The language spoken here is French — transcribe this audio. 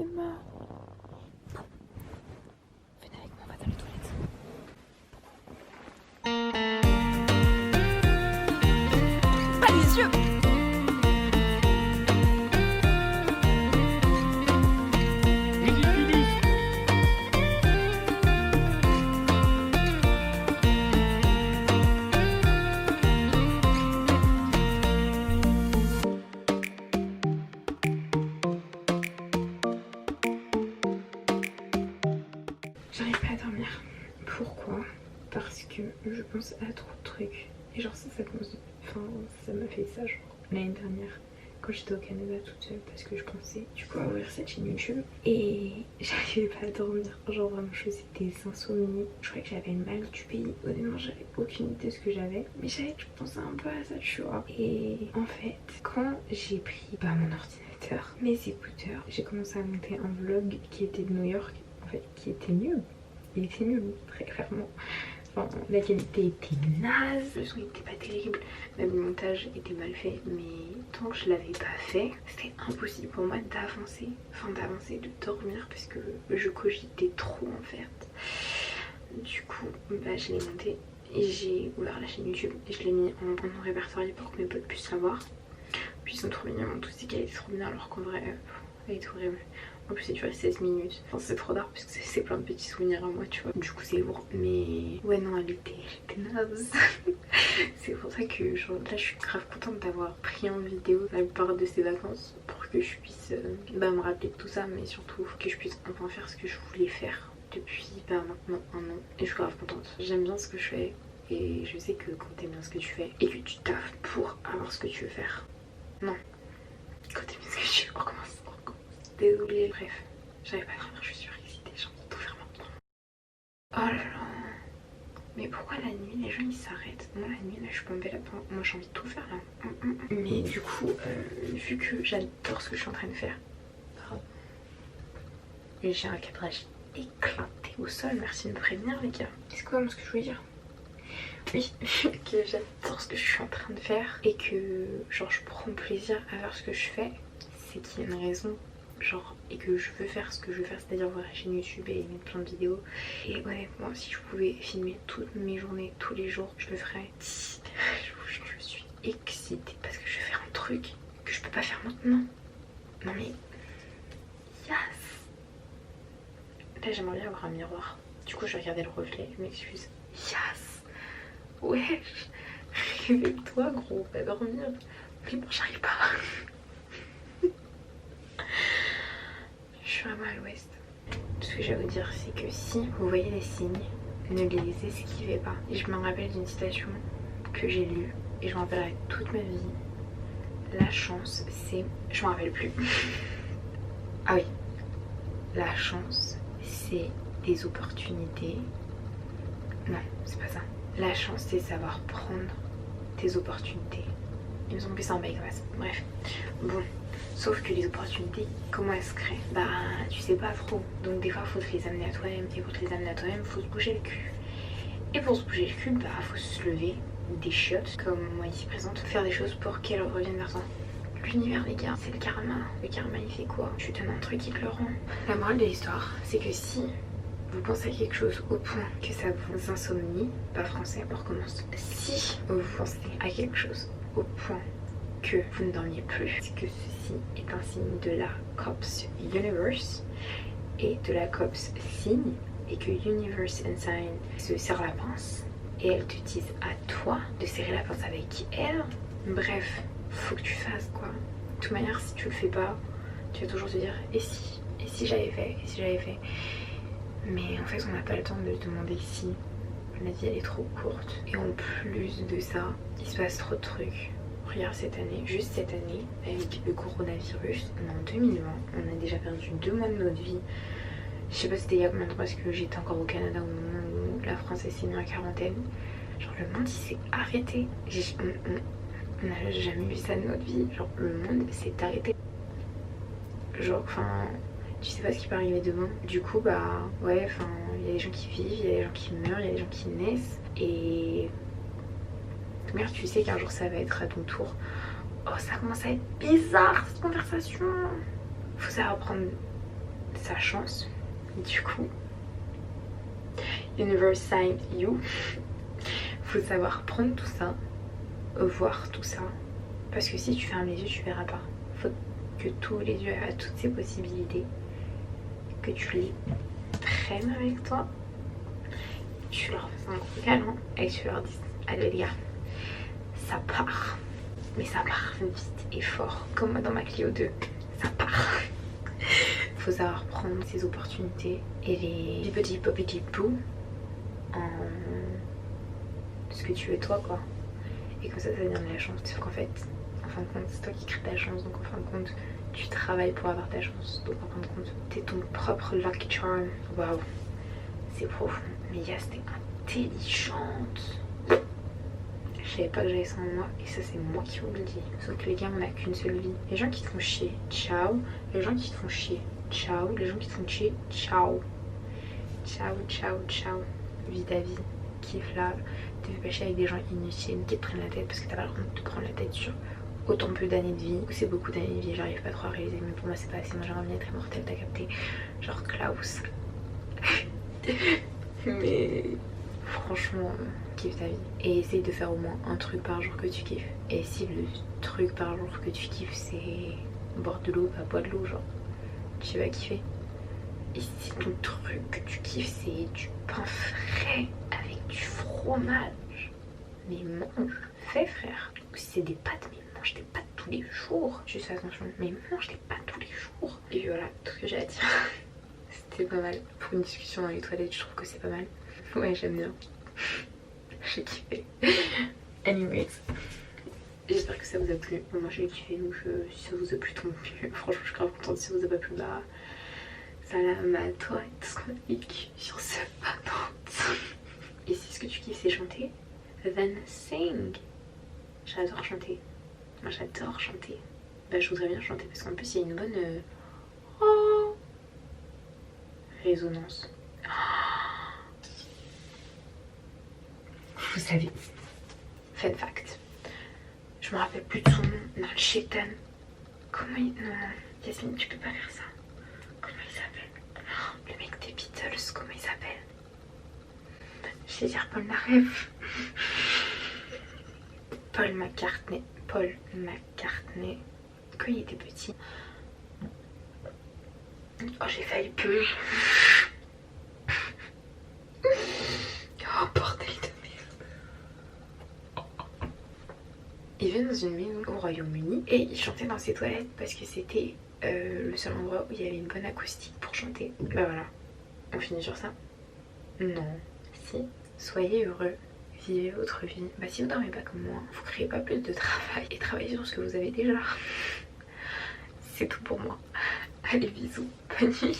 fait marre. Venez avec moi, on va dans les toilettes. Pas les yeux! J'arrive pas à dormir. Pourquoi? Parce que je pense à trop de trucs. Et genre ça m'a fait ça genre l'année dernière quand j'étais au Canada toute seule parce que je pensais du coup à ouvrir cette chaîne YouTube et j'arrivais pas à dormir. Genre vraiment je faisais des insomnies. Je croyais que j'avais le mal du pays. Honnêtement j'avais aucune idée de ce que j'avais. Mais je pensais un peu à ça tu vois. Et en fait quand j'ai pris mon ordinateur, mes écouteurs, j'ai commencé à monter un vlog qui était de New York. En fait qui était nul. Il était nul très clairement. Enfin, la qualité était naze, le son était pas terrible, même le montage était mal fait, mais tant que je l'avais pas fait, c'était impossible pour moi d'avancer, de dormir parce que je cogitais trop en fait. Du coup, je l'ai monté et j'ai ouvert la chaîne YouTube et je l'ai mis en répertorié pour que mes potes puissent savoir. Puis ils sont trop mignons, tous dit qu'elle était trop bien alors qu'en vrai, elle est horrible. En plus, c'est duré 16 minutes. Enfin, c'est trop tard parce que c'est plein de petits souvenirs à moi, tu vois. Du coup, c'est lourd. Mais ouais, non, elle était naze. C'est pour ça que genre, là, je suis grave contente d'avoir pris en vidéo la plupart de ces vacances pour que je puisse me rappeler de tout ça, mais surtout que je puisse enfin faire ce que je voulais faire depuis maintenant un an. Et je suis grave contente. J'aime bien ce que je fais et je sais que quand t'aimes bien ce que tu fais et que tu taffes pour avoir ce que tu veux faire. Non. Quand t'aimes bien ce que tu veux, on recommence. Désolée, bref, j'arrive pas à dormir, je suis surexcitée, j'ai envie de tout faire maintenant. Oh là là, mais pourquoi la nuit les gens ils s'arrêtent? Moi la nuit là je suis pompée là-dedans, moi j'ai envie de tout faire là. Mais du coup, vu que j'adore ce que je suis en train de faire, et j'ai un cadrage éclaté au sol, merci de me prévenir les gars. C'est quoi ce que je voulais dire? Oui, que j'adore ce que je suis en train de faire et que genre je prends plaisir à faire ce que je fais, c'est qu'il y a une raison. Genre, et que je veux faire ce que je veux faire, c'est-à-dire ouvrir la chaîne YouTube et mettre plein de vidéos. Et honnêtement, si je pouvais filmer toutes mes journées, tous les jours, je le ferais. Je suis excitée parce que je vais faire un truc que je peux pas faire maintenant. Non mais, yes. Là, j'aimerais bien avoir un miroir. Du coup, je vais regarder le reflet, je m'excuse. Yes. Wesh. Réveille-toi, gros, va dormir. Mais bon, j'arrive pas. Je suis vraiment à l'ouest. Ce que je vais vous dire, c'est que si vous voyez les signes, ne les esquivez pas. Et je me rappelle d'une citation que j'ai lue et je m'en rappellerai toute ma vie. La chance, c'est... Je m'en rappelle plus. Ah oui. La chance, c'est des opportunités. Non, c'est pas ça. La chance, c'est savoir prendre tes opportunités. Il me semble que c'est un bail comme ça. Bref. Bon. Sauf que les opportunités, comment elles se créent? Tu sais pas trop. Donc des fois, faut te les amener à toi-même. Et pour te les amener à toi-même, faut se bouger le cul. Et pour se bouger le cul, faut se lever des chiottes, comme moi ici présente, faire des choses pour qu'elles reviennent vers toi. L'univers, les gars, c'est le karma. Le karma, il fait quoi? Tu donnes un truc, il te le rend. La morale de l'histoire, c'est que si vous pensez à quelque chose au point que ça vous insomnie, pas français, on recommence. Si vous pensez à quelque chose au point que vous ne dormiez plus, c'est que ceci est un signe de la COPS Universe et de la COPS Signe, et que Universe and Sign se serrent la pince et elles te disent à toi de serrer la pince avec elle. Bref, faut que tu fasses quoi. De toute manière, si tu le fais pas, tu vas toujours te dire et si j'avais fait, et si j'avais fait. Mais en fait, on n'a pas le temps de se demander si. La vie elle est trop courte et en plus de ça, il se passe trop de trucs. Regarde cette année, juste cette année, avec le coronavirus, on est en 2020, on a déjà perdu 2 mois de notre vie. Je sais pas c'était il y a combien de temps parce que j'étais encore au Canada au moment où la France s'est mis en quarantaine. Genre le monde il s'est arrêté. On n'a jamais vu ça de notre vie. Genre le monde s'est arrêté. Genre tu sais pas ce qui peut arriver demain. Du coup ouais il y a des gens qui vivent, il y a des gens qui meurent, il y a des gens qui naissent. Et merde, tu sais qu'un jour ça va être à ton tour. Oh, ça commence à être bizarre cette conversation. Faut savoir prendre sa chance. Du coup, Universe signed you. Faut savoir prendre tout ça, voir tout ça. Parce que si tu fermes les yeux, tu verras pas. Faut que tous les yeux à toutes ces possibilités, que tu les prennes avec toi, tu leur fais un gros câlin et que tu leur dises allez les gars, ça part. Mais ça part vite et fort, comme moi dans ma Clio 2, ça part. Faut savoir prendre ses opportunités et les petits poppity pou en ce que tu veux toi quoi. Et comme ça vient de la chance. Sauf qu'en fait, en fin de compte, c'est toi qui crée ta chance. Donc en fin de compte, tu travailles pour avoir ta chance. Donc en fin de compte, t'es ton propre lucky charm. Waouh, c'est profond. Mais Yas, t'es intelligente. Je savais pas que j'avais ça en moi. Et ça, c'est moi qui vous le dis. Sauf que les gars, on a qu'une seule vie. Les gens qui te font chier, ciao. Les gens qui te font chier, ciao. Les gens qui te font chier, ciao. Ciao, ciao, ciao. Vis ta vie. Kiffe là. Te fais pas chier avec des gens inutiles qui te prennent la tête parce que t'as pas le droit de te prendre la tête sur autant peu d'années de vie. C'est beaucoup d'années de vie, j'arrive pas trop à réaliser, mais pour moi c'est pas assez. Moi j'aimerais bien être immortelle, t'as capté. Genre Klaus. Mais franchement, kiffe ta vie. Et essaye de faire au moins un truc par jour que tu kiffes. Et si le truc par jour que tu kiffes c'est boire de l'eau, bah bois de l'eau, genre tu vas kiffer. Et si ton truc que tu kiffes c'est du pain frais avec du fromage, mais mange, fais frère. Ou si c'est des pâtes, mais mange des pâtes tous les jours. Juste fais attention, mais mange des pâtes tous les jours. Et voilà, tout ce que j'ai à dire. C'était pas mal. Pour une discussion dans les toilettes, je trouve que c'est pas mal. Ouais, j'aime bien. J'ai kiffé. Anyways, j'espère que ça vous a plu. Moi j'ai kiffé, donc si ça vous a plu tant mieux. Franchement, je suis grave contente. Si ça vous a pas plu, bah salam à toi et tout ce qu'on a vécu sur ce patente. Et si ce que tu kiffes c'est chanter, then sing. J'adore chanter. Moi j'adore chanter. Bah je voudrais bien chanter parce qu'en plus il y a une bonne résonance. Vous savez, fun fact, je me rappelle plus de son nom. Non, le chétan. Comment il... Non, Yasmine, tu peux pas faire ça. Comment il s'appelle? Le mec des Beatles, comment il s'appelle? Je vais dire Paul Naref. Paul McCartney. Paul McCartney. Quand il était petit. Oh, j'ai failli pleurer. Oh, bordel de merde. Il vient dans une maison au Royaume-Uni et il chantait dans ses toilettes parce que c'était le seul endroit où il y avait une bonne acoustique pour chanter. Bah voilà, on finit sur ça. Non, si, soyez heureux, vivez votre vie. Bah si vous dormez pas comme moi, vous créez pas plus de travail et travaillez sur ce que vous avez déjà. C'est tout pour moi. Allez, bisous, bonne nuit.